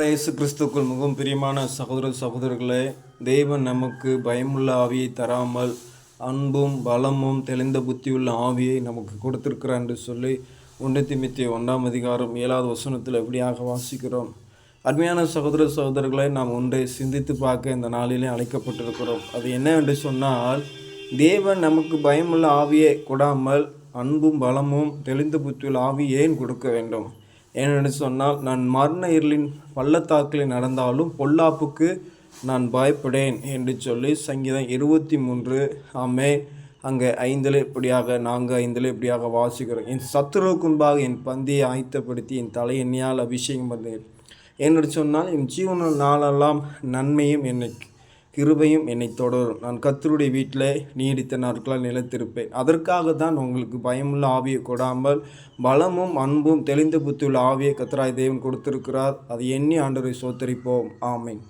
இயேசு கிறிஸ்துக்குள் மிகவும் பிரியமான சகோதர சகோதரர்களே, தேவன் நமக்கு பயமுள்ள ஆவியை தராமல் அன்பும் பலமும் தெளிந்த புத்தியுள்ள ஆவியை நமக்கு கொடுத்திருக்கிறார் என்று சொல்லி 1 தீமோத்தேயு 1:7 வசனத்தில் எப்படியாக வாசிக்கிறோம். அருமையான சகோதர சகோதரர்களை நாம் ஒன்றை சிந்தித்து பார்க்க இந்த நாளிலே அழைக்கப்பட்டிருக்கிறோம். அது என்ன என்று சொன்னால், தேவன் நமக்கு பயமுள்ள ஆவியை கொடாமல் அன்பும் பலமும் தெளிந்த புத்தியுள்ள ஆவி ஏன் கொடுக்க வேண்டும்? ஏனென்று சொன்னால், நான் மரண இருளின் பள்ளத்தாக்கில் நடந்தாலும் பொல்லாப்புக்கு நான் பயப்படேன் என்று சொல்லி சங்கீதம் 23 அங்கே 5 இப்படியாக 4:5 இப்படியாக வாசிக்கிறோம். என் சத்துருவுக்கு முன்பாக என் பந்தியை ஆயத்தப்படுத்தி என் தலை எண்ணெயால் அபிஷேகம் பண்ணேன் என்று சொன்னால், என் ஜீவன நாளெல்லாம் நன்மையும் என்னை கிருபையும் என்னை தொடரும். நான் கர்த்தருடைய வீட்டில் நீடித்த நாட்களால் நிலைத்திருப்பேன். அதற்காக தான் உங்களுக்கு பயமுள்ள ஆவியை கொடாமல் பலமும் அன்பும் தெளிந்த புத்தியுள்ள ஆவியை கர்த்தராகிய தேவன் கொடுத்திருக்கிறார். அதை எண்ணி ஆண்டவரை ஸ்தோத்திரிப்போம். ஆமென்.